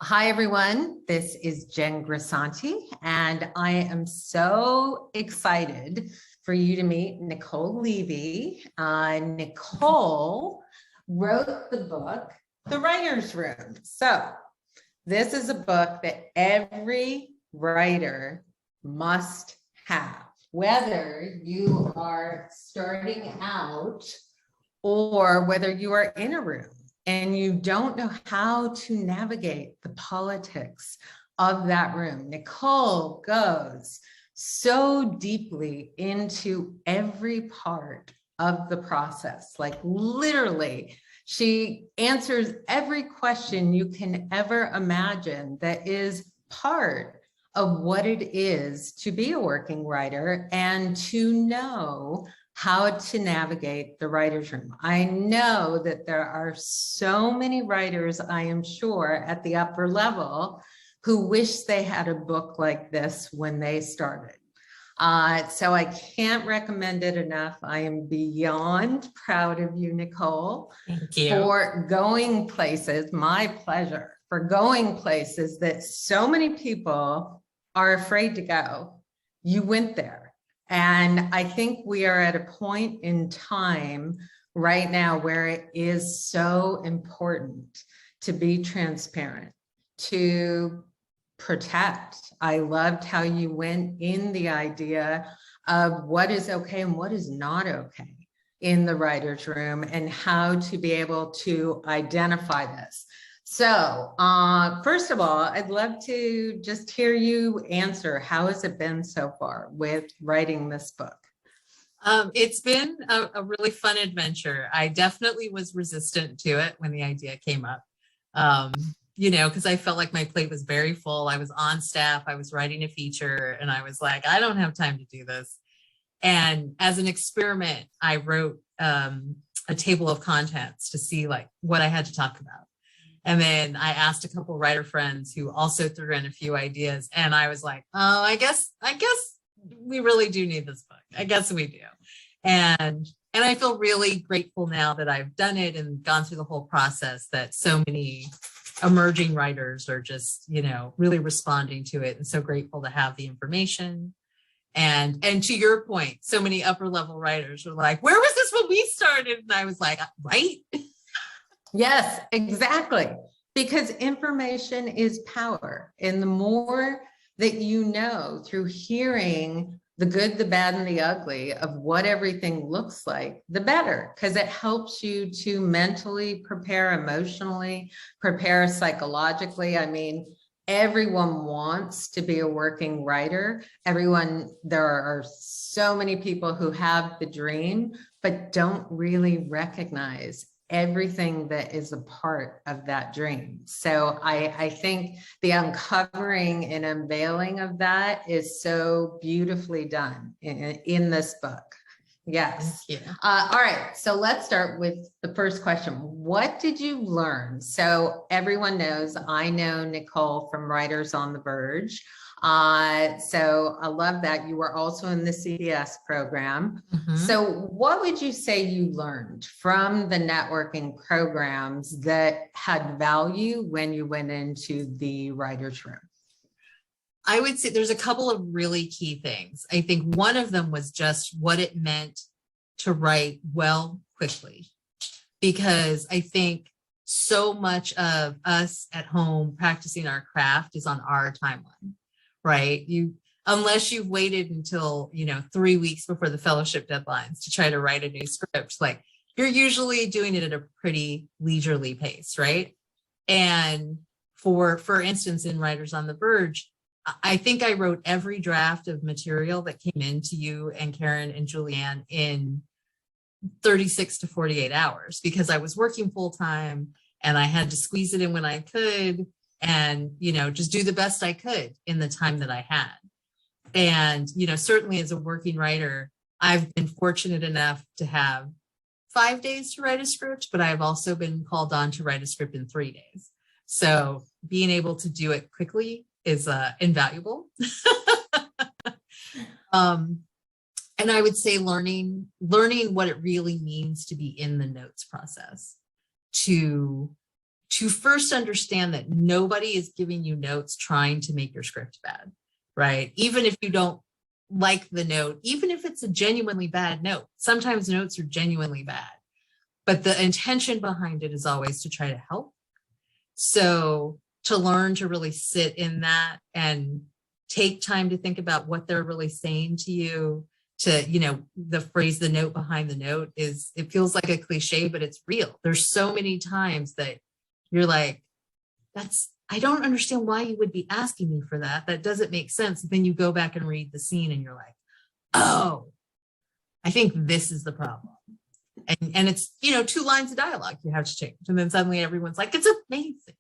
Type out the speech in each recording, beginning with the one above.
Hi, everyone. This is Jen Grisanti, and I am so excited for you to meet Niceole Levy. Nicole wrote the book, The Writer's Room. So this is a book that every writer must have, whether you are starting out or whether you are in a room and you don't know how to navigate the politics of that room. Nicole goes so deeply into every part of the process, like literally, she answers every question you can ever imagine that is part of what it is to be a working writer and to know how to navigate the writer's room. I know that there are so many writers, I am sure, at the upper level who wish they had a book like this when they started. So I can't recommend it enough. I am beyond proud of you, Nicole. Thank you. For going places, my pleasure, for going places that so many people are afraid to go. You went there. And I think we are at a point in time right now where it is so important to be transparent, to protect. I loved how you went in the idea of what is okay and what is not okay in the writer's room and how to be able to identify this. So first of all, I'd love to just hear you answer. How has it been so far with writing this book? It's been a really fun adventure. I definitely was resistant to it when the idea came up, because I felt like my plate was very full. I was on staff, I was writing a feature, and I was like, I don't have time to do this. And as an experiment, I wrote a table of contents to see like what I had to talk about. And then I asked a couple writer friends who also threw in a few ideas. And I was like, oh, I guess we really do need this book. I guess we do. And I feel really grateful now that I've done it and gone through the whole process, that so many emerging writers are just, really responding to it. And so grateful to have the information. And to your point, so many upper level writers were like, where was this when we started? And I was like, right? Yes, exactly. Because information is power. And the more that you know through hearing the good, the bad, and the ugly of what everything looks like, the better, because it helps you to mentally prepare, emotionally prepare, psychologically. I mean, everyone wants to be a working writer. There are so many people who have the dream, but don't really recognize everything that is a part of that dream. So I think the uncovering and unveiling of that is so beautifully done in this book. Yes. All right. So let's start with the first question. What did you learn? So everyone knows, I know Nicole from Writers on the Verge. So I love that you were also in the CBS program. Mm-hmm. So what would you say you learned from the networking programs that had value when you went into the writer's room? I would say there's a couple of really key things. I think one of them was just what it meant to write well quickly, because I think so much of us at home practicing our craft is on our timeline, right? Unless you've waited until, 3 weeks before the fellowship deadlines to try to write a new script, like you're usually doing it at a pretty leisurely pace, right? And for instance, in Writers on the Verge, I think I wrote every draft of material that came into you and Karen and Julianne in 36 to 48 hours, because I was working full time and I had to squeeze it in when I could and, just do the best I could in the time that I had. And, certainly as a working writer, I've been fortunate enough to have 5 days to write a script, but I've also been called on to write a script in 3 days. So being able to do it quickly is invaluable. And I would say learning what it really means to be in the notes process, to to first understand that nobody is giving you notes trying to make your script bad, right? Even if you don't like the note, even if it's a genuinely bad note, sometimes notes are genuinely bad, but the intention behind it is always to try to help. So to learn to really sit in that and take time to think about what they're really saying to you, to, you know, the phrase, the note behind the note, is, it feels like a cliche, but it's real. There's so many times that you're like, I don't understand why you would be asking me for that. That doesn't make sense. Then you go back and read the scene and you're like, oh, I think this is the problem. And it's, you know, 2 lines of dialogue you have to change. And then suddenly everyone's like, it's amazing.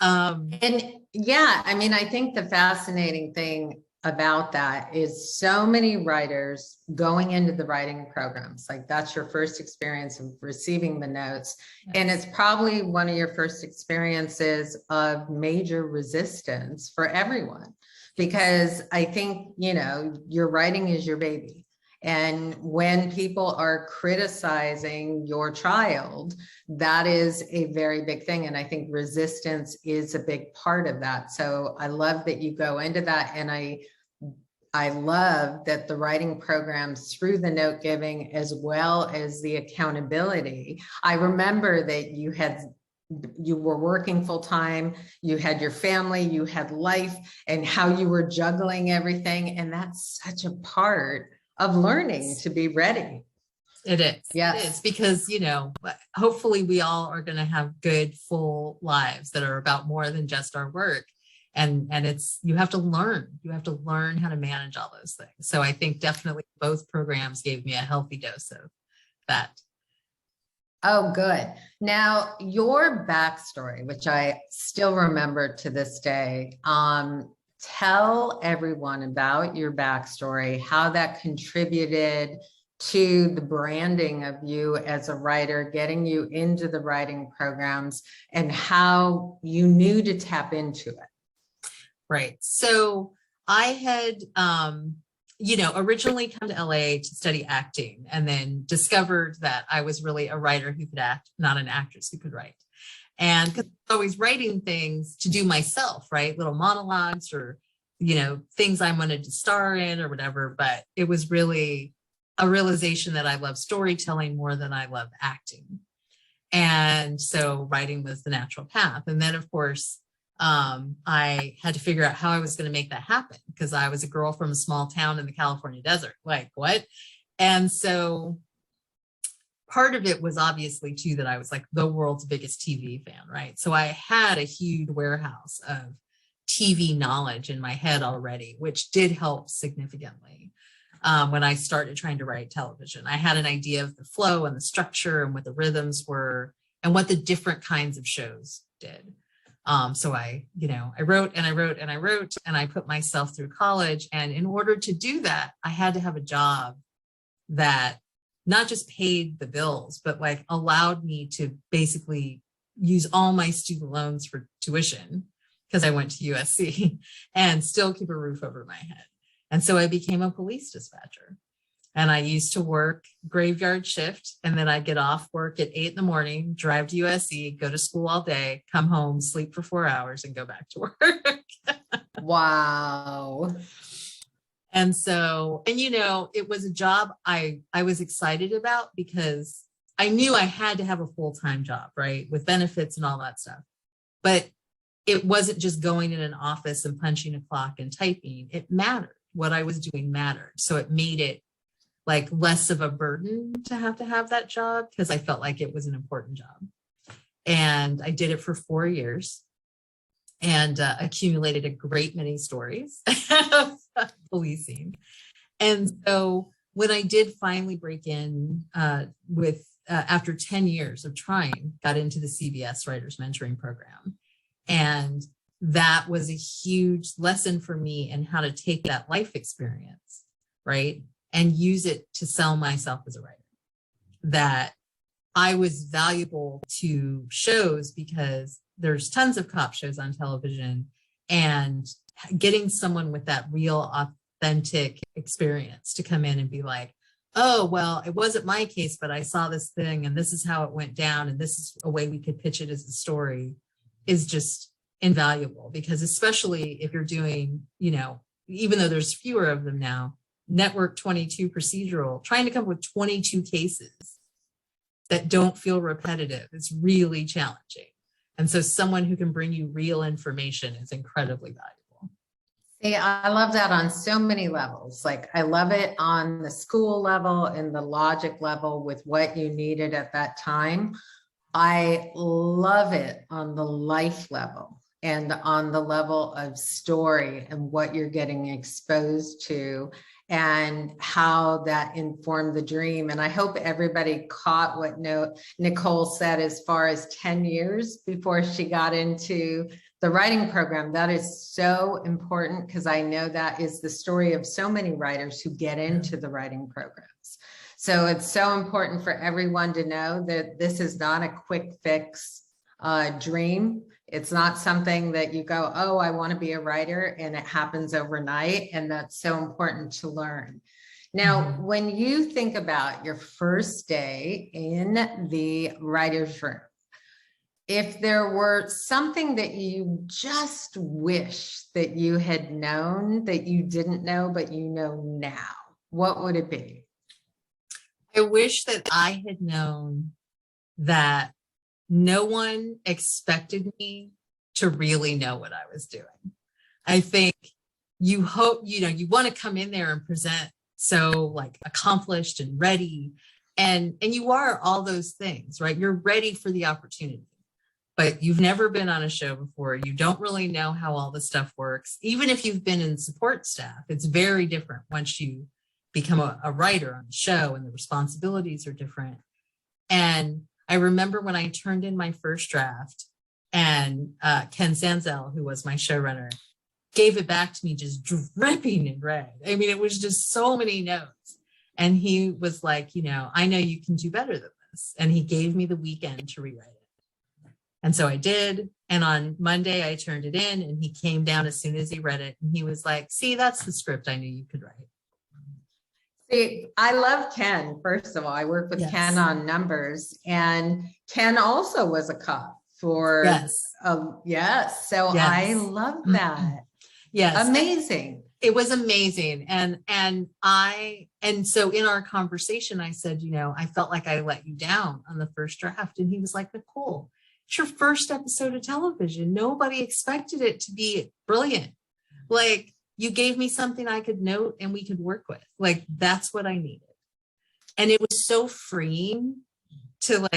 And yeah, I mean, I think the fascinating thing about that is so many writers going into the writing programs, like that's your first experience of receiving the notes. Yes. And it's probably one of your first experiences of major resistance for everyone, because I think, you know, your writing is your baby. And when people are criticizing your child, that is a very big thing. And I think resistance is a big part of that. So I love that you go into that. And I love that the writing programs, through the note giving as well as the accountability. I remember that you were working full time, you had your family, you had life, and how you were juggling everything. And that's such a part of learning to be ready. It is. Yes. It is, because, you know, hopefully we all are going to have good, full lives that are about more than just our work. And it's, you have to learn how to manage all those things. So I think definitely both programs gave me a healthy dose of that. Oh, good. Now, your backstory, which I still remember to this day, tell everyone about your backstory, how that contributed to the branding of you as a writer, getting you into the writing programs, and how you knew to tap into it. Right. So I had, you know, originally come to LA to study acting, and then discovered that I was really a writer who could act, not an actress who could write. And because I was always writing things to do myself, right? Little monologues or, you know, things I wanted to star in or whatever. But it was really a realization that I love storytelling more than I love acting. And so writing was the natural path. And then, of course, I had to figure out how I was going to make that happen, because I was a girl from a small town in the California desert. Like, what? And so part of it was obviously too that I was like the world's biggest TV fan, right? So I had a huge warehouse of TV knowledge in my head already, which did help significantly. When I started trying to write television, I had an idea of the flow and the structure and what the rhythms were and what the different kinds of shows did. So I wrote and I wrote and I wrote, and I put myself through college. And in order to do that, I had to have a job that not just paid the bills, but like allowed me to basically use all my student loans for tuition, because I went to USC, and still keep a roof over my head. And so I became a police dispatcher. And I used to work graveyard shift, and then I'd get off work at 8 a.m, drive to USC, go to school all day, come home, sleep for 4 hours, and go back to work. Wow. And so, and you know, it was a job I was excited about, because I knew I had to have a full-time job, right, with benefits and all that stuff. But it wasn't just going in an office and punching a clock and typing. It mattered. What I was doing mattered. So it made it like less of a burden to have that job, because I felt like it was an important job. And I did it for 4 years and accumulated a great many stories of policing. And so when I did finally break in with after 10 years of trying, got into the CBS Writers Mentoring Program. And that was a huge lesson for me in how to take that life experience, right, and use it to sell myself as a writer. That I was valuable to shows, because there's tons of cop shows on television, and getting someone with that real, authentic experience to come in and be like, oh, well, it wasn't my case, but I saw this thing and this is how it went down. And this is a way we could pitch it as a story, is just invaluable, because especially if you're doing, even though there's fewer of them now, network 22 procedural, trying to come up with 22 cases that don't feel repetitive is really challenging. And so someone who can bring you real information is incredibly valuable. See, I love that on so many levels. Like, I love it on the school level and the logic level with what you needed at that time. I love it on the life level and on the level of story and what you're getting exposed to and how that informed the dream. And I hope everybody caught what Nicole said as far as 10 years before she got into the writing program. That is so important, because I know that is the story of so many writers who get into the writing programs. So it's so important for everyone to know that this is not a quick fix dream. It's not something that you go, oh, I want to be a writer, and it happens overnight. And that's so important to learn. Now, when you think about your first day in the writer's room, if there were something that you just wish that you had known that you didn't know, but you know now, what would it be? I wish that I had known that no one expected me to really know what I was doing. I think you hope, you want to come in there and present so like accomplished and ready. And you are all those things, right? You're ready for the opportunity, but you've never been on a show before. You don't really know how all the stuff works. Even if you've been in support staff, it's very different once you become a writer on the show, and the responsibilities are different. And I remember when I turned in my first draft, and Ken Sanzel, who was my showrunner, gave it back to me just dripping in red. I mean, it was just so many notes. And he was like, I know you can do better than this. And he gave me the weekend to rewrite it. And so I did. And on Monday, I turned it in, and he came down as soon as he read it. And he was like, see, that's the script I knew you could write. See, I love Ken. First of all, I work with Ken on numbers, and Ken also was a cop for, yes. So I love that. Yes. Amazing. It was amazing. And so in our conversation, I said, I felt like I let you down on the first draft. And he was like, Nicole, it's your first episode of television. Nobody expected it to be brilliant. Like, you gave me something I could note and we could work with. Like, that's what I needed. And it was so freeing to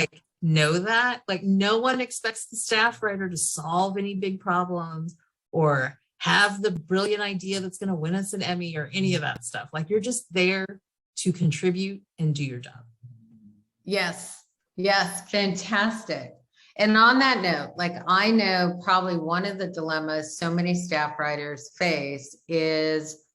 know that. Like, no one expects the staff writer to solve any big problems or have the brilliant idea that's going to win us an Emmy or any of that stuff. Like, you're just there to contribute and do your job. Yes. Yes. Fantastic. And on that note, I know probably one of the dilemmas so many staff writers face is,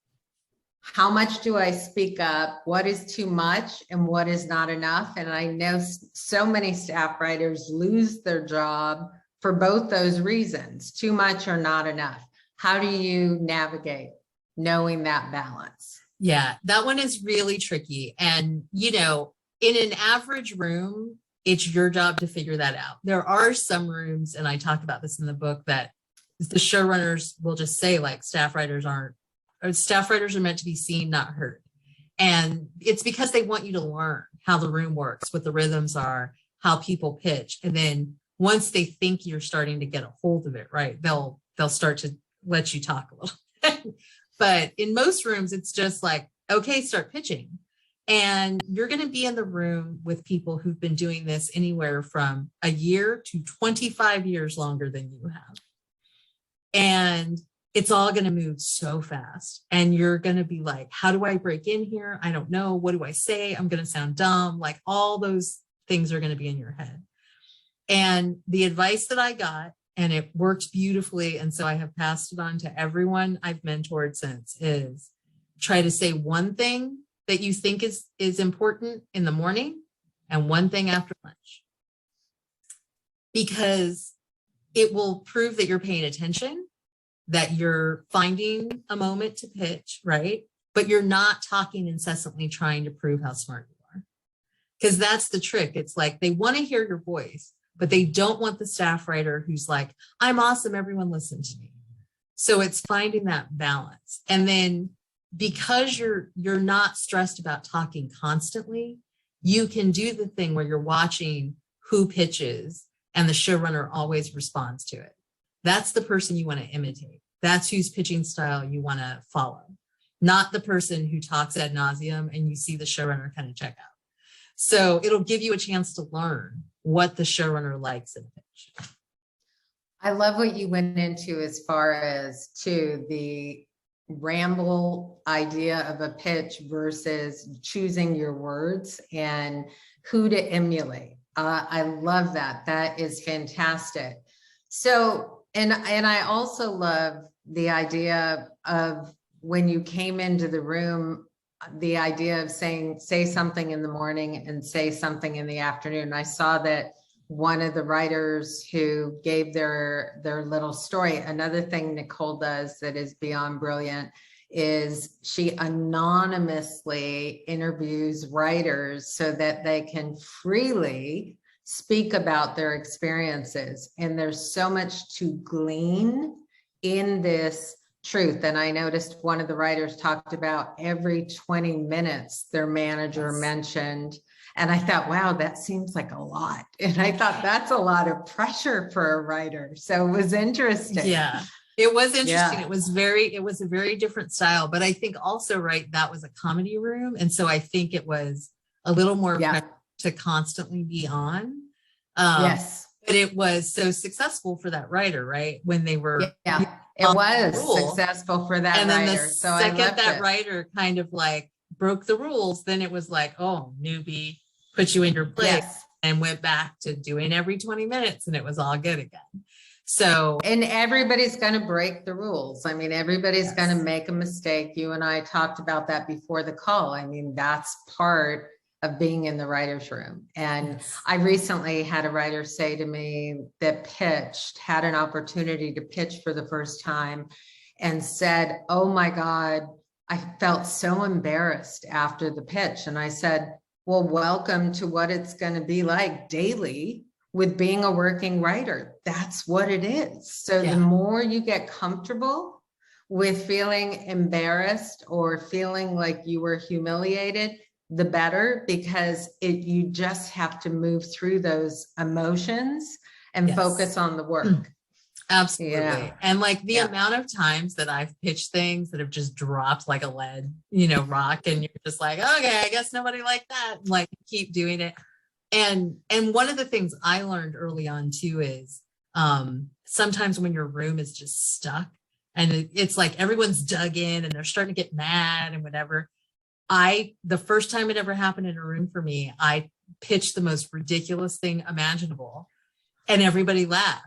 how much do I speak up? What is too much and what is not enough? And I know so many staff writers lose their job for both those reasons, too much or not enough. How do you navigate knowing that balance? Yeah, that one is really tricky. And, in an average room, it's your job to figure that out. There are some rooms, and I talk about this in the book, that the showrunners will just say, staff writers are meant to be seen, not heard. And it's because they want you to learn how the room works, what the rhythms are, how people pitch. And then once they think you're starting to get a hold of it, right, they'll start to let you talk a little. But in most rooms, it's just okay, start pitching. And you're going to be in the room with people who've been doing this anywhere from a year to 25 years longer than you have. And it's all going to move so fast. And you're going to be like, how do I break in here? I don't know. What do I say? I'm going to sound dumb. All those things are going to be in your head. And the advice that I got, and it worked beautifully, and so I have passed it on to everyone I've mentored since, is try to say one thing that you think is important in the morning and one thing after lunch, because it will prove that you're paying attention, that you're finding a moment to pitch, right? but you're not talking incessantly trying to prove how smart you are. Because that's the trick. It's like they want to hear your voice, but they don't want the staff writer who's like, I'm awesome, everyone listen to me. So it's finding that balance. And then because you're not stressed about talking constantly, you can do the thing where you're watching who pitches and the showrunner always responds to it. That's the person you want to imitate. That's whose pitching style you want to follow, not the person who talks ad nauseum and you see the showrunner kind of check out. So it'll give you a chance to learn what the showrunner likes in a pitch. I love what you went into as far as to the ramble idea of a pitch versus choosing your words and who to emulate. I love that. That is fantastic. So, and I also love the idea of when you came into the room, the idea of say something in the morning and say something in the afternoon. I saw that one of the writers who gave their little story. Another thing Nicole does that is beyond brilliant is she anonymously interviews writers so that they can freely speak about their experiences. And there's so much to glean in this truth. And I noticed one of the writers talked about every 20 minutes their manager mentioned. And I thought, wow, that seems like a lot. And I thought that's a lot of pressure for a writer. So it was interesting. Yeah, it was interesting. Yeah. It was a very different style, but I think also, right, that was a comedy room. And so I think it was a little more pressure to constantly be on. Yes. But it was so successful for that writer, right? When they were, it was successful for that and then writer. The so second I loved that it. writer kind of like broke the rules, then it was like, oh, newbie, put you in your place, and went back to doing every 20 minutes, and it was all good again. So, and everybody's going to break the rules. I mean, everybody's going to make a mistake. You and I talked about that before the call. I mean, that's part of being in the writer's room. And I recently had a writer say to me that had an opportunity to pitch for the first time and said, oh my God, I felt so embarrassed after the pitch. And I said, well, welcome to what it's going to be like daily with being a working writer. That's what it is. So the more you get comfortable with feeling embarrassed or feeling like you were humiliated, the better, because you just have to move through those emotions and focus on the work. Absolutely. Yeah. And like the amount of times that I've pitched things that have just dropped like a lead, rock, and you're just like, okay, I guess nobody liked that. Like, keep doing it. And one of the things I learned early on too is sometimes when your room is just stuck and it's like everyone's dug in and they're starting to get mad and whatever. The first time it ever happened in a room for me, I pitched the most ridiculous thing imaginable and everybody laughed.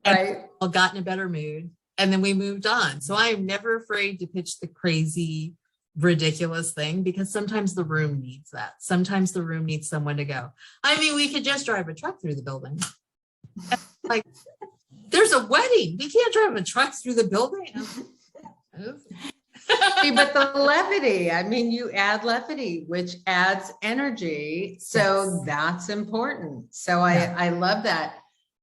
And I got in a better mood, and then we moved on. So I'm never afraid to pitch the crazy, ridiculous thing, because sometimes the room needs that. Sometimes the room needs someone to go, I mean, we could just drive a truck through the building. Like, there's a wedding. We can't drive a truck through the building. But the levity, I mean, you add levity, which adds energy. So that's important. So I love that.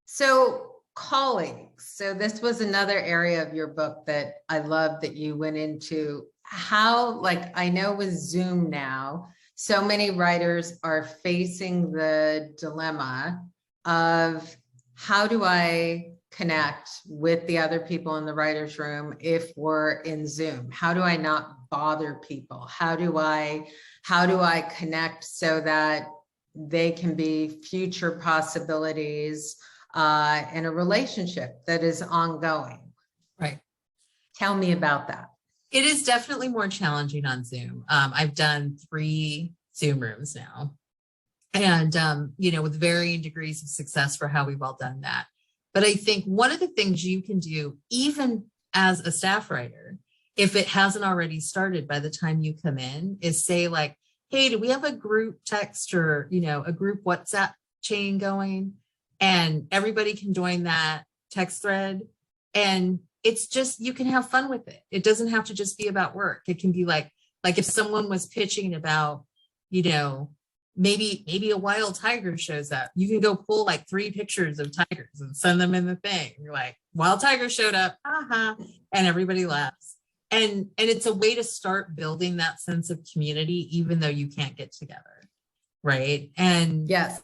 So colleagues. So this was another area of your book that I love that you went into. How, like, I know with Zoom now, so many writers are facing the dilemma of how do I connect with the other people in the writer's room if we're in Zoom? How do I not bother people? How do I connect so that they can be future possibilities in a relationship that is ongoing? Right. Tell me about that. It is definitely more challenging on Zoom. I've done 3 Zoom rooms now, and with varying degrees of success for how we've all done that. But I think one of the things you can do, even as a staff writer, if it hasn't already started by the time you come in, is say like, hey, do we have a group text or, a group WhatsApp chain going? And everybody can join that text thread. And it's just, you can have fun with it. It doesn't have to just be about work. It can be like, Like if someone was pitching about, you know, maybe a wild tiger shows up, you can go pull like 3 pictures of tigers and send them in the thing. You're like, wild tiger showed up, and everybody laughs. And it's a way to start building that sense of community, even though you can't get together, right? And yes,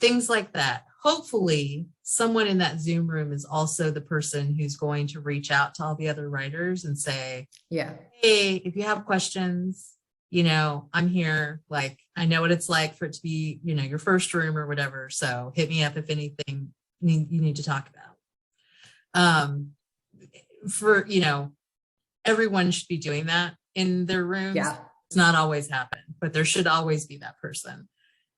things like that. Hopefully someone in that Zoom room is also the person who's going to reach out to all the other writers and say, yeah, hey, if you have questions, you know, I'm here. Like, I know what it's like for it to be, you know, your first room or whatever. So hit me up if anything you need to talk about. For, you know, everyone should be doing that in their rooms. yeah. It's not always happen, but there should always be that person.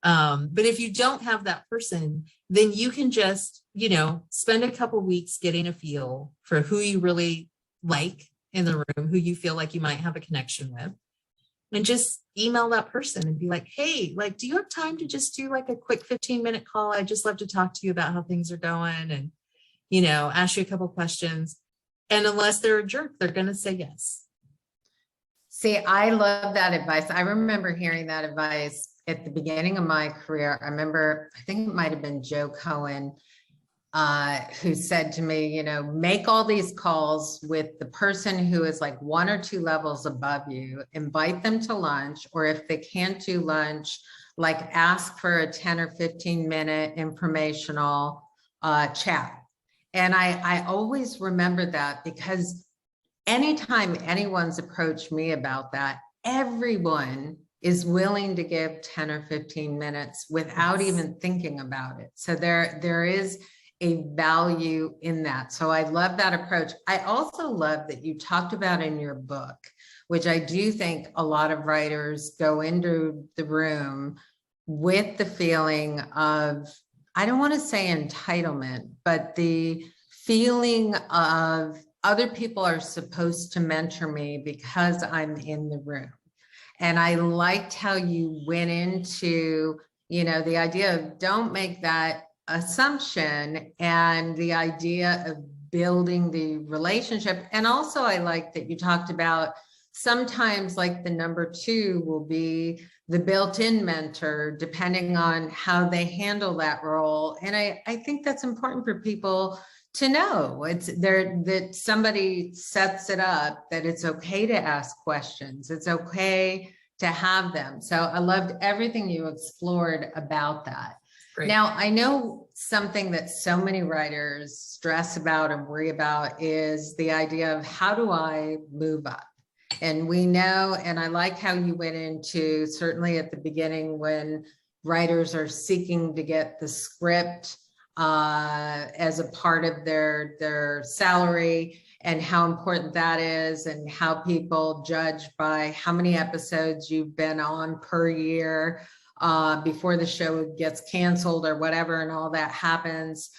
But if you don't have that person, then you can just, you know, spend a couple weeks getting a feel for who you really like in the room, who you feel like you might have a connection with, and just email that person and be like, hey, like, do you have time to just do like a quick 15-minute call? I'd just love to talk to you about how things are going and, you know, ask you a couple questions. And unless they're a jerk, they're going to say yes. See, I love that advice. I remember hearing that advice at the beginning of my career. I remember, I think it might have been Joe Cohen, who said to me, you know, make all these calls with the person who is like 1 or 2 levels above you, invite them to lunch, or if they can't do lunch, like ask for a 10 or 15-minute informational chat. And I always remember that, because anytime anyone's approached me about that, everyone is willing to give 10 or 15 minutes without even thinking about it. So there is a value in that. So I love that approach. I also love that you talked about in your book, which I do think a lot of writers go into the room with the feeling of, I don't want to say entitlement, but the feeling of other people are supposed to mentor me because I'm in the room. And I liked how you went into, you know, the idea of don't make that assumption, and the idea of building the relationship. And also I like that you talked about sometimes like the number 2 will be the built-in mentor, depending on how they handle that role. And I think that's important for people to know. It's there that somebody sets it up, that it's okay to ask questions. It's okay to have them. So I loved everything you explored about that. Great. Now, I know something that so many writers stress about and worry about is the idea of how do I move up? And we know, and I like how you went into, certainly at the beginning when writers are seeking to get the script as a part of their salary, and how important that is, and how people judge by how many episodes you've been on per year before the show gets canceled or whatever, and all that happens.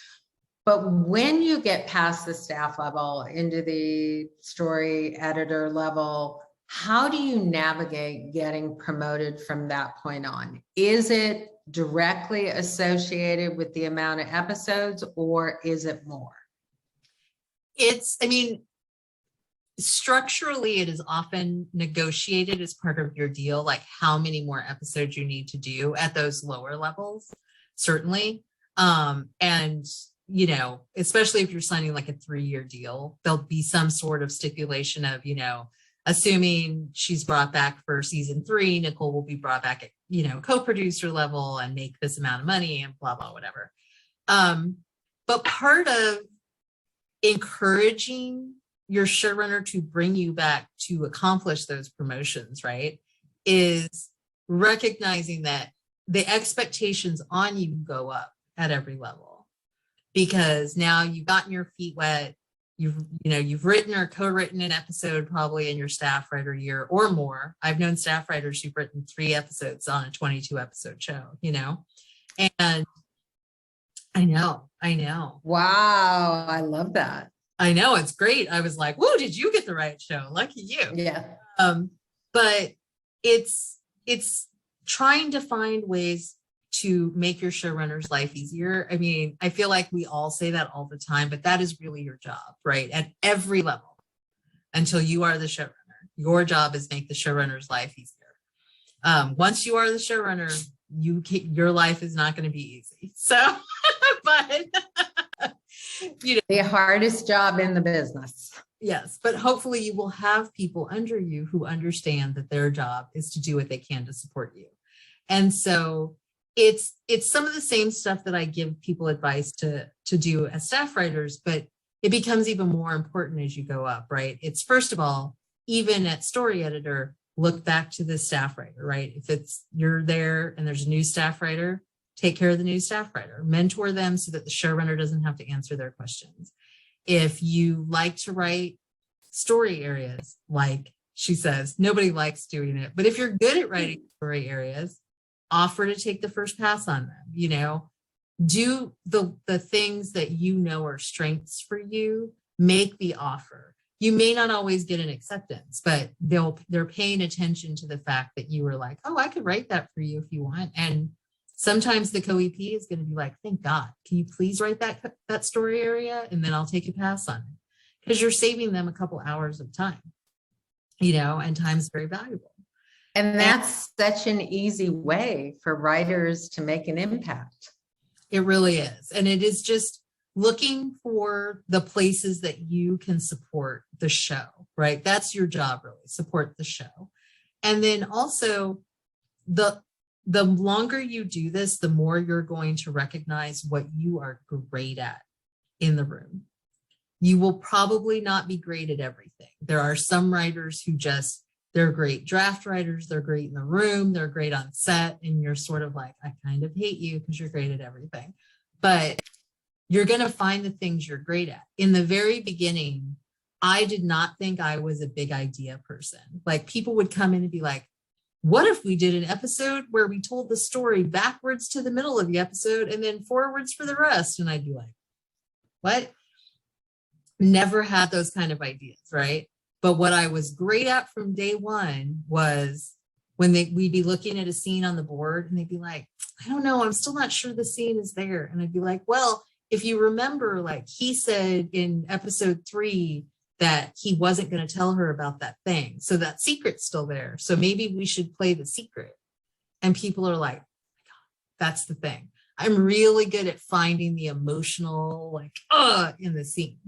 But when you get past the staff level into the story editor level, how do you navigate getting promoted from that point on? Is it directly associated with the amount of episodes, or is it more? I mean, structurally, it is often negotiated as part of your deal, like how many more episodes you need to do at those lower levels, certainly. And, you know, especially if you're signing like a 3-year deal, there'll be some sort of stipulation of, you know, assuming she's brought back for season 3, Nicole will be brought back at, you know, co-producer level and make this amount of money and blah, blah, whatever. But part of encouraging your showrunner to bring you back to accomplish those promotions, right, is recognizing that the expectations on you go up at every level, because now you've gotten your feet wet. You've written or co-written an episode probably in your staff writer year or more. I've known staff writers who've written 3 episodes on a 22 episode show, you know, and I know. Wow. I love that. I know, it's great. I was like, whoa, did you get the right show? Lucky you. Yeah. But it's trying to find ways to make your showrunner's life easier. I mean, I feel like we all say that all the time, but that is really your job, right? At every level, until you are the showrunner. Your job is make the showrunner's life easier. Once you are the showrunner, your life is not going to be easy. So, but the hardest job in the business. Yes, but hopefully you will have people under you who understand that their job is to do what they can to support you. And so it's some of the same stuff that I give people advice to do as staff writers, but it becomes even more important as you go up, right? It's first of all, even at story editor, look back to the staff writer, right? If you're there and there's a new staff writer, take care of the new staff writer, mentor them so that the showrunner doesn't have to answer their questions. If you like to write story areas, like she says, nobody likes doing it, but if you're good at writing story areas, offer to take the first pass on them, do the things that are strengths for you, make the offer. You may not always get an acceptance, but they're paying attention to the fact that you were like, oh, I could write that for you if you want. And sometimes the co-EP is going to be like, thank God, can you please write that story area? And then I'll take a pass on it. Because you're saving them a couple hours of time, and time's very valuable. And that's such an easy way for writers to make an impact. It really is. And it is just looking for the places that you can support the show, right? That's your job, really, support the show. And then also the longer you do this, the more you're going to recognize what you are great at in the room. You will probably not be great at everything. There are some writers who they're great draft writers. They're great in the room. They're great on set. And you're sort of like, I kind of hate you because you're great at everything. But you're going to find the things you're great at. In the very beginning, I did not think I was a big idea person. Like people would come in and be like, what if we did an episode where we told the story backwards to the middle of the episode and then forwards for the rest? And I'd be like, what? Never had those kind of ideas, right? But what I was great at from day one was when we'd be looking at a scene on the board and they'd be like, I don't know, I'm still not sure the scene is there. And I'd be like, well, if you remember, like he said in episode 3 that he wasn't going to tell her about that thing. So that secret's still there. So maybe we should play the secret. And people are like, oh my God, that's the thing. I'm really good at finding the emotional, in the scene.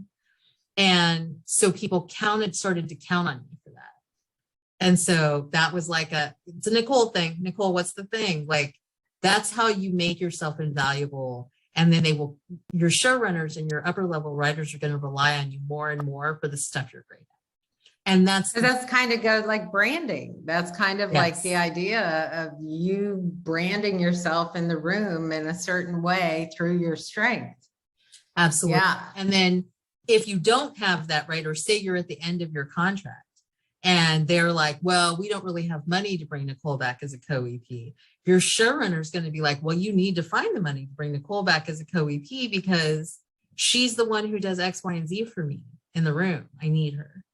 And so people started to count on me for that. And so that was it's a Nicole thing. Nicole, what's the thing? Like, that's how you make yourself invaluable. And then your showrunners and your upper level writers are going to rely on you more and more for the stuff you're great at. And that's kind of goes like branding. That's kind of like the idea of you branding yourself in the room in a certain way through your strength. Absolutely. Yeah. And then if you don't have that, right, or say you're at the end of your contract and they're like, well, we don't really have money to bring Nicole back as a co-EP, your showrunner is going to be like, well, you need to find the money to bring Nicole back as a co-EP because she's the one who does X, Y, and Z for me in the room. I need her.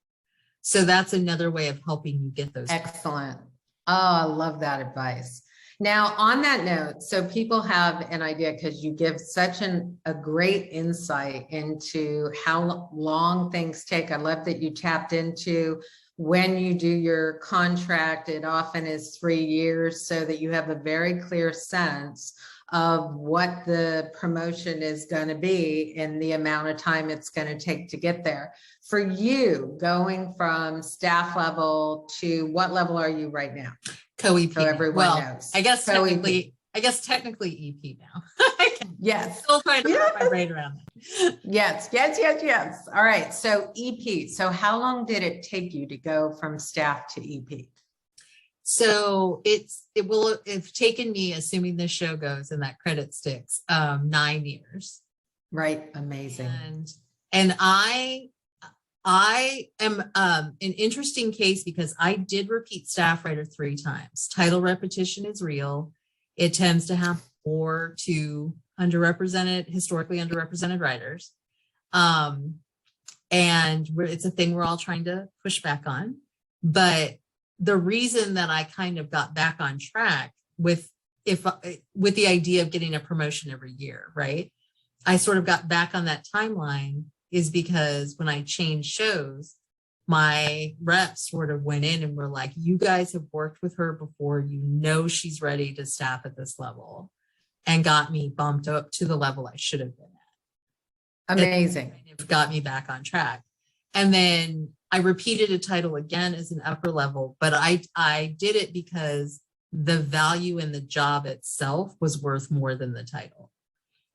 So that's another way of helping you get those. Excellent. Oh, I love that advice. Now, on that note, so people have an idea because you give such a great insight into how long things take. I love that you tapped into when you do your contract, it often is 3 years so that you have a very clear sense of what the promotion is going to be and the amount of time it's going to take to get there. For you, going from staff level to what level are you right now? Co-EP. So everyone knows. I guess technically EP now. Yes. Still trying to wrap my brain around that. Yes. All right. So EP. So how long did it take you to go from staff to EP? So it will have taken me, assuming this show goes and that credit sticks, 9 years. Right. Amazing. And I am an interesting case because I did repeat staff writer 3 times. Title repetition is real. It tends to happen more to historically underrepresented writers. And it's a thing we're all trying to push back on. But the reason that I kind of got back on track with the idea of getting a promotion every year, right? I sort of got back on that timeline is because when I changed shows, my reps sort of went in and were like, you guys have worked with her before, you know she's ready to staff at this level, and got me bumped up to the level I should have been at. Amazing. It got me back on track. And then I repeated a title again as an upper level, but I did it because the value in the job itself was worth more than the title.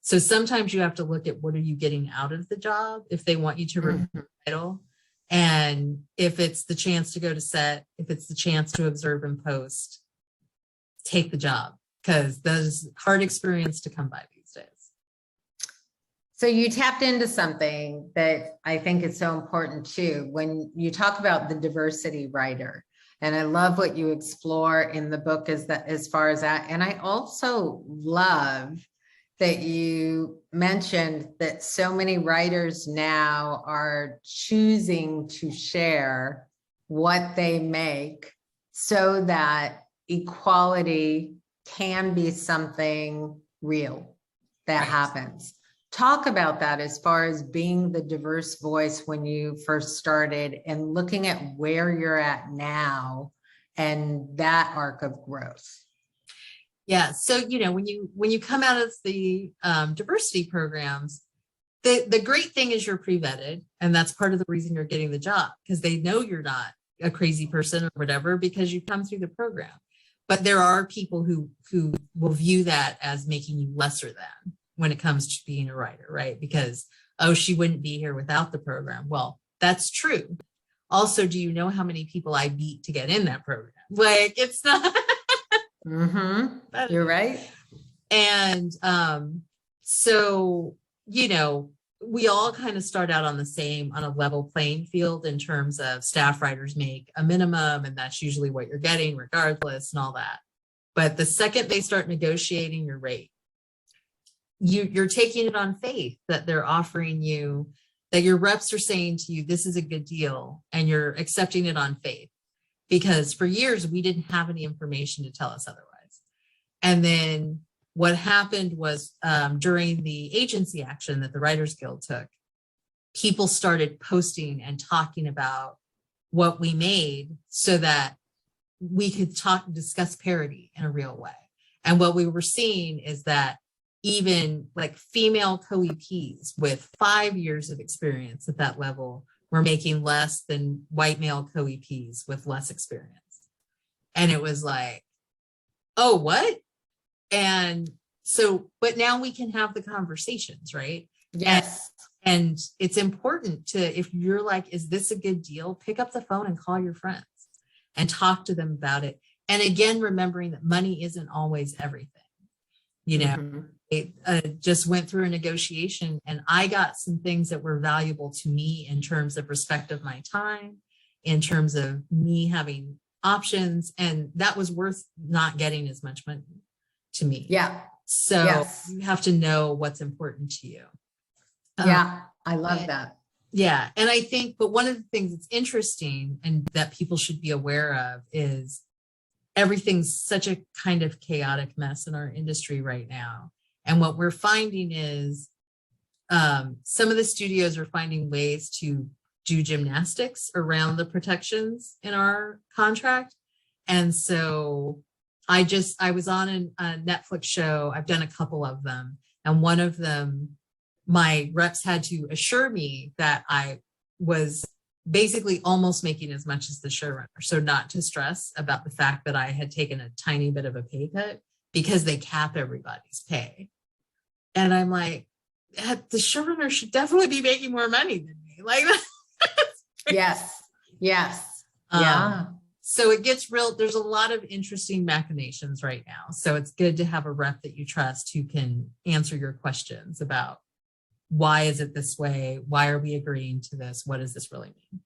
So sometimes you have to look at what are you getting out of the job if they want you to repeat the title. And if it's the chance to go to set, if it's the chance to observe and post, take the job, because there's hard experience to come by these days. So you tapped into something that I think is so important too, when you talk about the diversity writer. And I love what you explore in the book as far as that. And I also love that you mentioned that so many writers now are choosing to share what they make so that equality can be something real that happens. Talk about that as far as being the diverse voice when you first started and looking at where you're at now and that arc of growth. Yeah. So, when you come out of the diversity programs, the great thing is you're pre-vetted, and that's part of the reason you're getting the job, because they know you're not a crazy person or whatever, because you come through the program. But there are people who will view that as making you lesser than when it comes to being a writer, right? Because, oh, she wouldn't be here without the program. Well, that's true. Also, do you know how many people I beat to get in that program? Like, it's not. You're right. And so, we all kind of start out on a level playing field in terms of staff writers make a minimum, and that's usually what you're getting regardless and all that. But the second they start negotiating your rate, you're taking it on faith that they're offering you, that your reps are saying to you, this is a good deal, and you're accepting it on faith. Because for years, we didn't have any information to tell us otherwise. And then what happened was during the agency action that the Writers Guild took, people started posting and talking about what we made so that we could discuss parity in a real way. And what we were seeing is that even like female co-EPs with 5 years of experience at that level were making less than white male co-EPs with less experience. And it was like, oh, what? And so, but now we can have the conversations, right? Yes. And it's important to, if you're like, is this a good deal? Pick up the phone and call your friends and talk to them about it. And again, remembering that money isn't always everything. It just went through a negotiation, and I got some things that were valuable to me in terms of respect of my time, in terms of me having options, and that was worth not getting as much money to me. Yeah. So you have to know what's important to you. Yeah, I love that. Yeah. And I think, but one of the things that's interesting and that people should be aware of is everything's such a kind of chaotic mess in our industry right now. And what we're finding is some of the studios are finding ways to do gymnastics around the protections in our contract. And so I was on a Netflix show. I've done a couple of them. And one of them, my reps had to assure me that I was basically almost making as much as the showrunner. So not to stress about the fact that I had taken a tiny bit of a pay cut, because they cap everybody's pay. And I'm like, the showrunner should definitely be making more money than me. Like, yes. Yeah. So it gets real. There's a lot of interesting machinations right now. So it's good to have a rep that you trust who can answer your questions about why is it this way? Why are we agreeing to this? What does this really mean?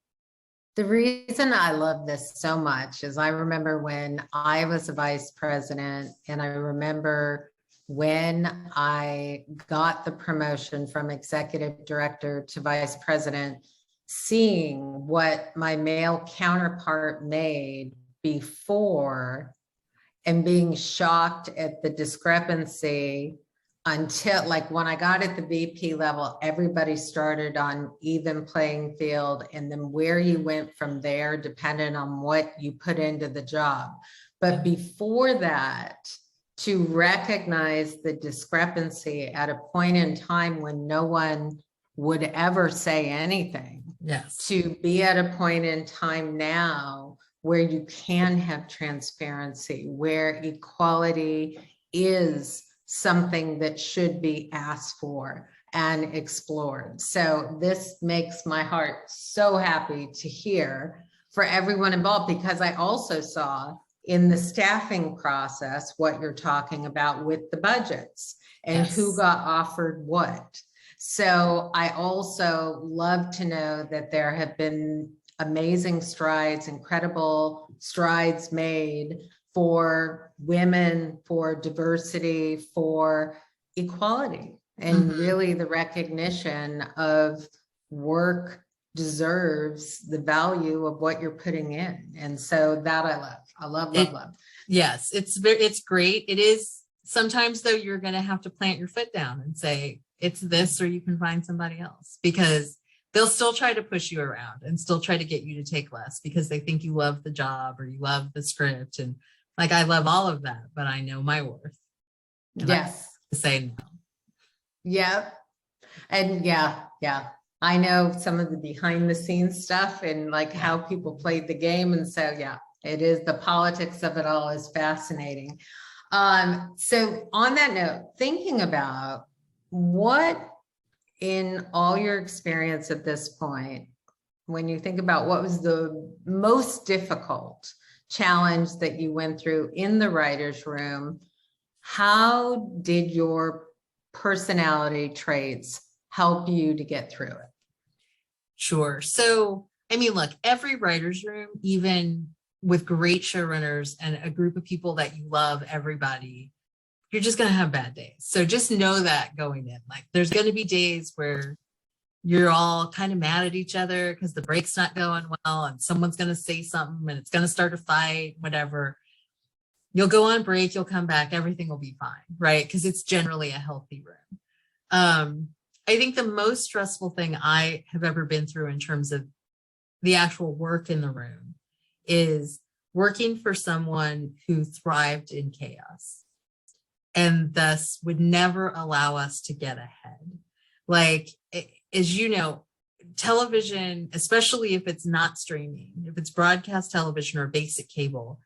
The reason I love this so much is I remember when I was a vice president, and I remember when I got the promotion from executive director to vice president, seeing what my male counterpart made before and being shocked at the discrepancy until like when I got at the VP level, everybody started on even playing field, and then where you went from there depended on what you put into the job. But before that, to recognize the discrepancy at a point in time when no one would ever say anything, Yes. to be at a point in time now where you can have transparency, where equality is something that should be asked for and explored. So this makes my heart so happy to hear for everyone involved, because I also saw in the staffing process what you're talking about with the budgets and Yes. who got offered what. So I also love to know that there have been amazing strides, incredible strides made for women, for diversity, for equality, and really the recognition of work deserves the value of what you're putting in. And so that I love. Yes, it's great. It is sometimes though, you're going to have to plant your foot down and say it's this, or you can find somebody else, because they'll still try to push you around and still try to get you to take less because they think you love the job or you love the script. And like, I love all of that, but I know my worth. Yes. To say no. Yep. And yeah. I know some of the behind the scenes stuff and like how people played the game. And so, yeah, it is, the politics of it all is fascinating. So on that note, thinking about what in all your experience at this point, when you think about what was the most difficult challenge that you went through in the writer's room, how did your personality traits help you to get through it? Sure. So, I mean, look, every writer's room, even with great showrunners and a group of people that you love, everybody, you're just going to have bad days. So just know that going in, like, there's going to be days where you're all kind of mad at each other because the break's not going well and someone's going to say something and it's going to start a fight, whatever. You'll go on break, you'll come back, everything will be fine, right? Because it's generally a healthy room. I think the most stressful thing I have ever been through in terms of the actual work in the room is working for someone who thrived in chaos and thus would never allow us to get ahead. Like, as you know, television, especially if it's not streaming, if it's broadcast television or basic cable,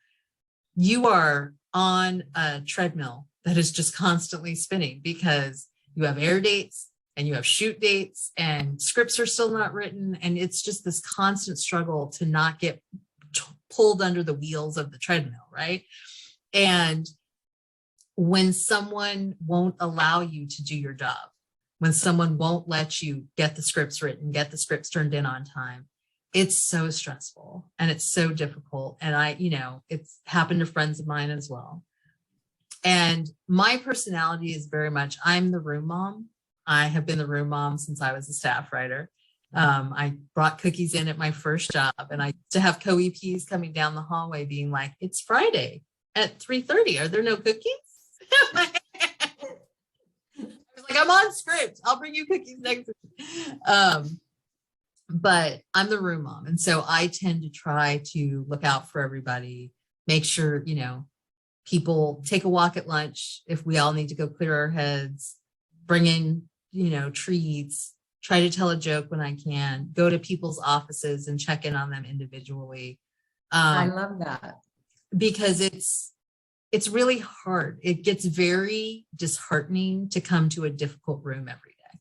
you are on a treadmill that is just constantly spinning because you have air dates and you have shoot dates and scripts are still not written. And it's just this constant struggle to not get pulled under the wheels of the treadmill, right? And when someone won't allow you to do your job, when someone won't let you get the scripts written, get the scripts turned in on time, it's so stressful and it's so difficult. And it's happened to friends of mine as well. And my personality is very much, I'm the room mom. I have been the room mom since I was a staff writer. I brought cookies in at my first job, and I used to have co-EPs coming down the hallway being like, it's Friday at 3:30. Are there no cookies? I was like, I'm on script. I'll bring you cookies next week. But I'm the room mom. And so I tend to try to look out for everybody, make sure, people take a walk at lunch. If we all need to go clear our heads, bring in, treats, try to tell a joke when I can, go to people's offices and check in on them individually. I love that. Because it's really hard. It gets very disheartening to come to a difficult room every day.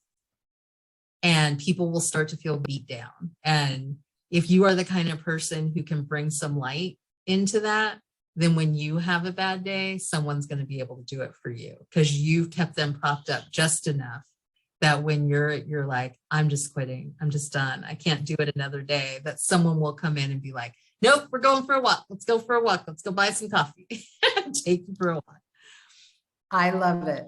And people will start to feel beat down. And if you are the kind of person who can bring some light into that, then when you have a bad day, someone's going to be able to do it for you because you've kept them propped up just enough that when you're like, I'm just quitting, I'm just done, I can't do it another day, that someone will come in and be like, nope, we're going for a walk. Let's go for a walk. Let's go buy some coffee. Take you for a walk. I love it.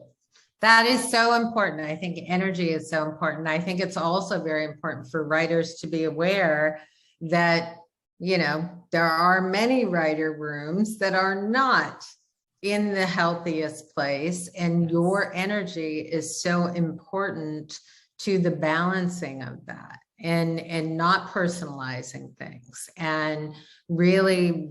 That is so important. I think energy is so important. I think it's also very important for writers to be aware that, there are many writer rooms that are not in the healthiest place, and your energy is so important to the balancing of that, and not personalizing things, and really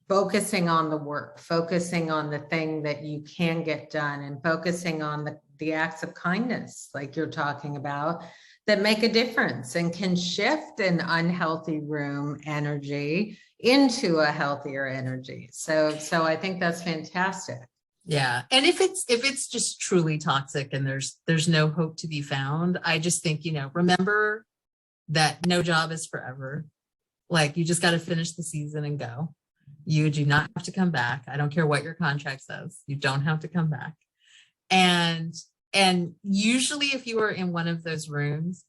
focusing on the work, focusing on the thing that you can get done, and focusing on the acts of kindness, like you're talking about, that make a difference and can shift an unhealthy room energy into a healthier energy. So I think that's fantastic. Yeah. And if it's just truly toxic and there's no hope to be found, I just think, remember that no job is forever. Like, you just got to finish the season and go. You do not have to come back. I don't care what your contract says. You don't have to come back. And usually if you are in one of those rooms,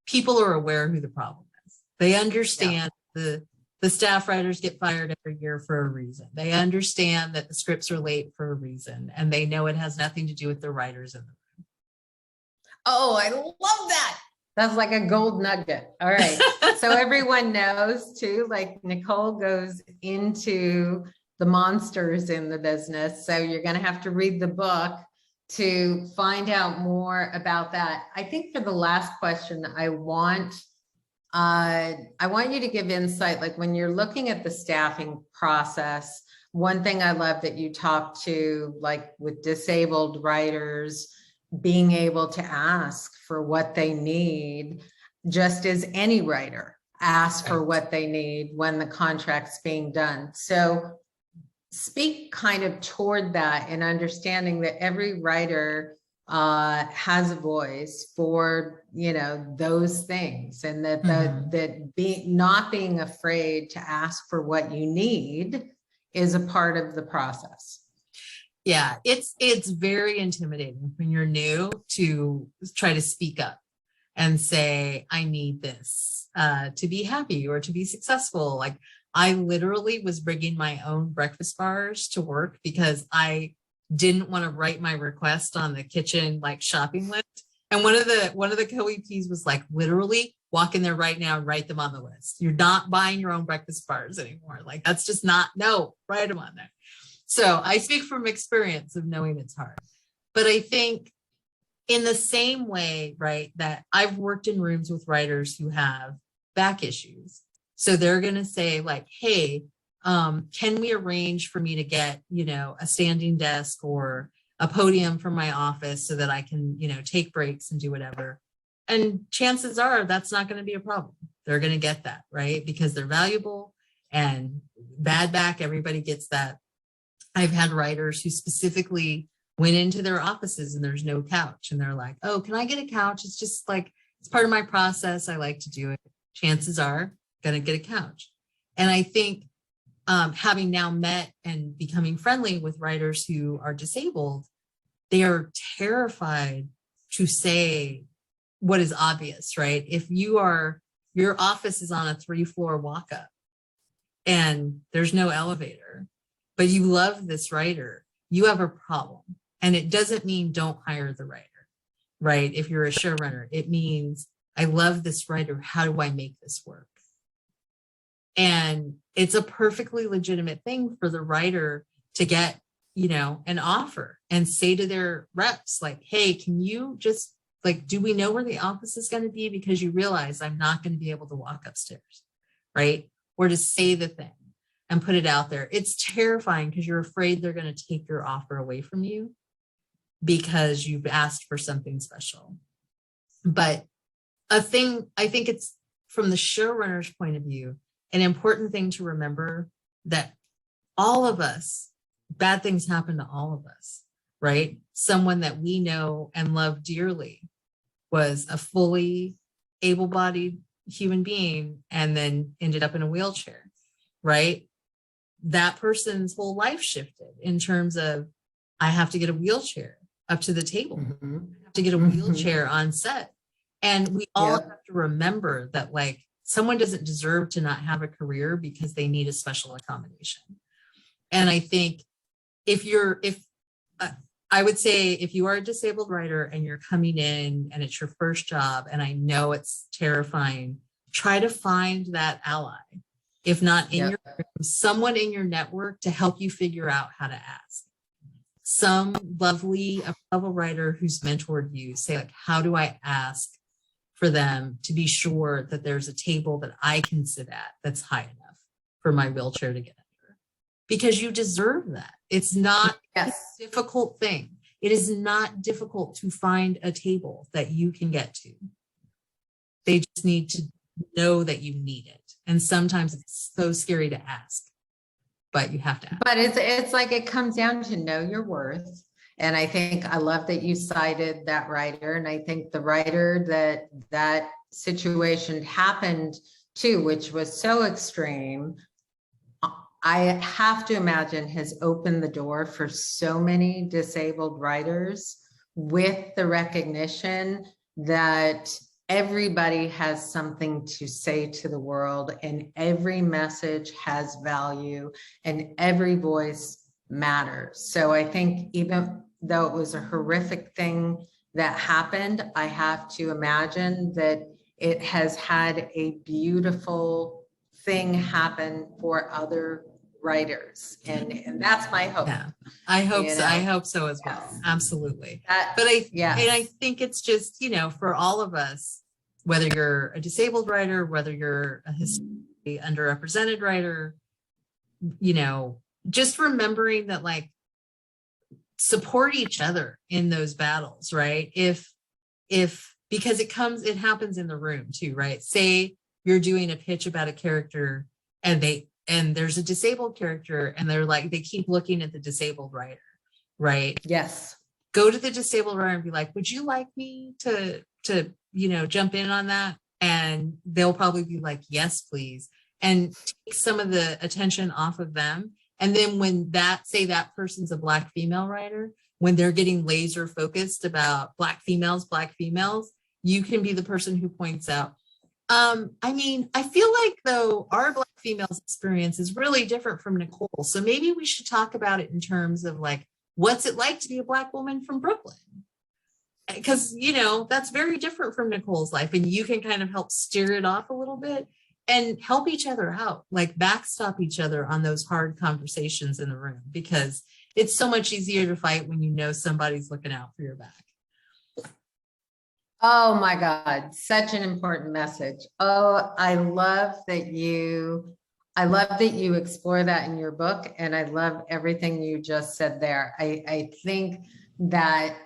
people are aware who the problem is. They understand the staff writers get fired every year for a reason. They understand that the scripts are late for a reason, and they know it has nothing to do with the writers in the room. Oh, I love that. That's like a gold nugget. All right. So everyone knows too, like Nicole goes into the monsters in the business. So you're going to have to read the book to find out more about that. I think for the last question, I want you to give insight, like when you're looking at the staffing process. One thing I love that you talk to, like with disabled writers, being able to ask for what they need, just as any writer asks for what they need when the contract's being done. So speak kind of toward that, and understanding that every writer has a voice for, those things, and that not being afraid to ask for what you need is a part of the process. Yeah, it's very intimidating when you're new to try to speak up and say, I need this to be happy or to be successful. Like, I literally was bringing my own breakfast bars to work because I didn't want to write my request on the kitchen shopping list. And one of the co-EPs was like, literally walk in there right now and write them on the list. You're not buying your own breakfast bars anymore. Like, that's just not, no, write them on there. So I speak from experience of knowing it's hard. But I think in the same way, right, that I've worked in rooms with writers who have back issues. So they're going to say like, hey, can we arrange for me to get, a standing desk or a podium from my office so that I can, take breaks and do whatever. And chances are that's not going to be a problem. They're going to get that, right? Because they're valuable, and bad back, everybody gets that. I've had writers who specifically went into their offices and there's no couch, and they're like, oh, can I get a couch? It's just like, it's part of my process. I like to do it. Chances are going to get a couch. And I think having now met and becoming friendly with writers who are disabled, they are terrified to say what is obvious, right? If your office is on a 3-floor walk up and there's no elevator, but you love this writer, you have a problem. And it doesn't mean don't hire the writer, right? If you're a showrunner, it means I love this writer. How do I make this work? And it's a perfectly legitimate thing for the writer to get, an offer and say to their reps, like, hey, can you just do we know where the office is going to be? Because you realize I'm not going to be able to walk upstairs, right? Or to say the thing and put it out there. It's terrifying because you're afraid they're going to take your offer away from you because you've asked for something special. But I think it's, from the showrunner's point of view, an important thing to remember that all of us, bad things happen to all of us, right? Someone that we know and love dearly was a fully able-bodied human being and then ended up in a wheelchair, right? That person's whole life shifted in terms of, I have to get a wheelchair up to the table, I have to get a wheelchair on set. And we all have to remember that someone doesn't deserve to not have a career because they need a special accommodation. And I think I would say if you are a disabled writer and you're coming in and it's your first job, and I know it's terrifying, try to find that ally. if not in Yep. your room, someone in your network to help you figure out how to ask. Some lovely level writer who's mentored you, say like, how do I ask for them to be sure that there's a table that I can sit at that's high enough for my wheelchair to get under? Because you deserve that. It's not Yes. a difficult thing. It is not difficult to find a table that you can get to. They just need to know that you need it. And sometimes it's so scary to ask, but you have to ask. But it's like it comes down to know your worth. And I think I love that you cited that writer. And I think the writer that situation happened to, which was so extreme, I have to imagine has opened the door for so many disabled writers with the recognition that everybody has something to say to the world, and every message has value, and every voice matters. So I think even though it was a horrific thing that happened, I have to imagine that it has had a beautiful thing happen for other writers. And that's my hope. Yeah, I hope You so. know? I hope so as well. Yes. Absolutely. That, But yes. and I think it's just, you know, for all of us, whether you're a disabled writer, whether you're a historically underrepresented writer, you know, just remembering that, like, support each other in those battles, right? If because it happens in the room too, right? Say you're doing a pitch about a character and there's a disabled character and they're like, they keep looking at the disabled writer, right? Yes. Go to the disabled writer and be like, would you like me to, you know, jump in on that? And they'll probably be like, yes, please. And take some of the attention off of them. And then when say that person's a Black female writer, when they're getting laser focused about Black females, you can be the person who points out, I mean, I feel like though our Black females experience is really different from Nicole. So maybe we should talk about it in terms of like, what's it like to be a Black woman from Brooklyn? Because, you know, that's very different from Nicole's life. And you can kind of help steer it off a little bit and help each other out, like backstop each other on those hard conversations in the room, because it's so much easier to fight when you know somebody's looking out for your back. Oh my God, such an important message. Oh, I love that you explore that in your book. And I love everything you just said there. I think that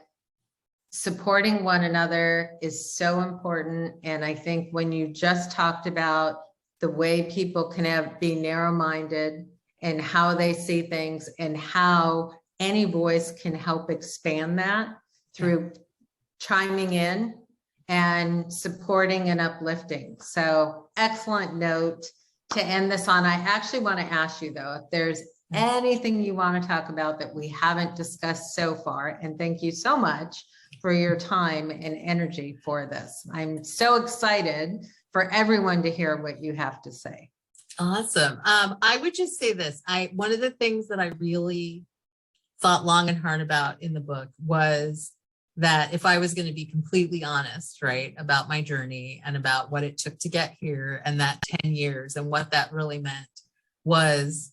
supporting one another is so important. And I think when you just talked about the way people can be narrow-minded and how they see things and how any voice can help expand that through chiming in and supporting and uplifting. So excellent note to end this on. I actually want to ask you though, if there's anything you want to talk about that we haven't discussed so far, and thank you so much for your time and energy for this. I'm so excited for everyone to hear what you have to say. Awesome. I would just say this. One of the things that I really thought long and hard about in the book was that if I was going to be completely honest, right, about my journey and about what it took to get here and that 10 years and what that really meant, was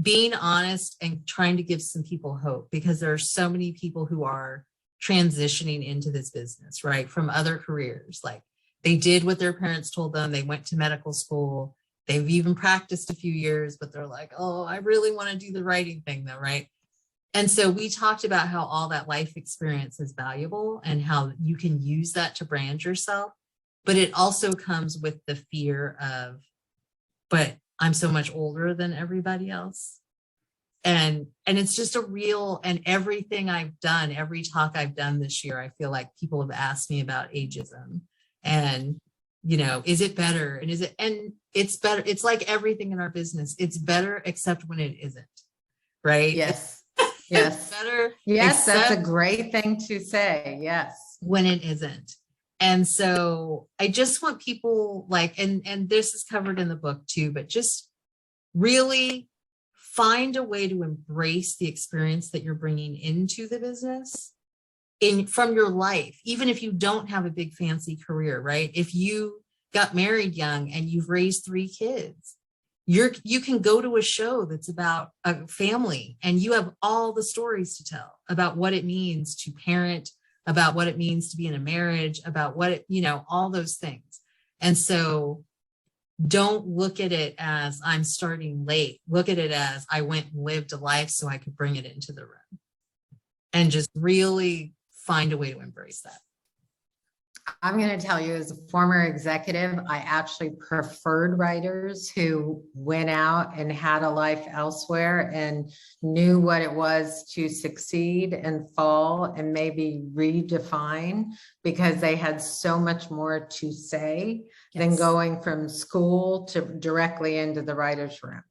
being honest and trying to give some people hope, because there are so many people who are transitioning into this business, right, from other careers. Like, they did what their parents told them. They went to medical school. They've even practiced a few years, but they're like, oh, I really want to do the writing thing though, right? And so we talked about how all that life experience is valuable and how you can use that to brand yourself. But it also comes with the fear of, but I'm so much older than everybody else. And it's just a real, and everything I've done, every talk I've done this year, I feel like people have asked me about ageism and, you know, is it better? And it's better. It's like everything in our business. It's better, except when it isn't, right? Yes. Yes. Better. Yes, that's a great thing to say. Yes. When it isn't. And so I just want people like, and this is covered in the book too, but just really find a way to embrace the experience that you're bringing into the business from your life, even if you don't have a big fancy career, right? If you got married young and you've raised 3 kids, You can go to a show that's about a family and you have all the stories to tell about what it means to parent, about what it means to be in a marriage, about what it, all those things. And so don't look at it as I'm starting late. Look at it as I went and lived a life so I could bring it into the room, and just really find a way to embrace that. I'm going to tell you, as a former executive, I actually preferred writers who went out and had a life elsewhere and knew what it was to succeed and fall and maybe redefine, because they had so much more to say than going from school to directly into the writer's room.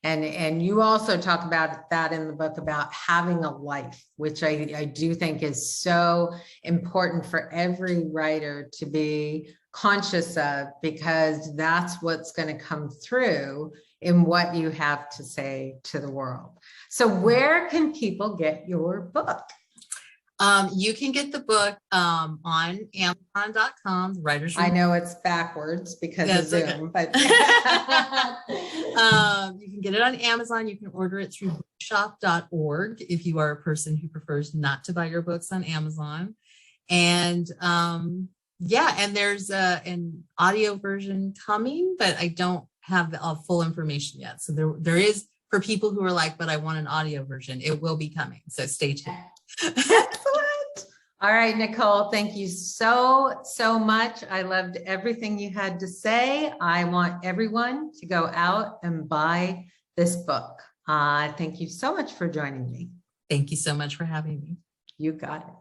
And you also talk about that in the book, about having a life, which I do think is so important for every writer to be conscious of, because that's what's going to come through in what you have to say to the world. So where can people get your book? You can get the book on Amazon.com, writers room. I know it's backwards because of Zoom, okay. But you can get it on Amazon. You can order it through bookshop.org if you are a person who prefers not to buy your books on Amazon. And and there's an audio version coming, but I don't have the full information yet. So there is, for people who are like, but I want an audio version, it will be coming. So stay tuned. Excellent. All right, Nicole, thank you so much. I loved everything you had to say. I want everyone to go out and buy this book. Thank you so much for joining me. Thank you so much for having me. You got it.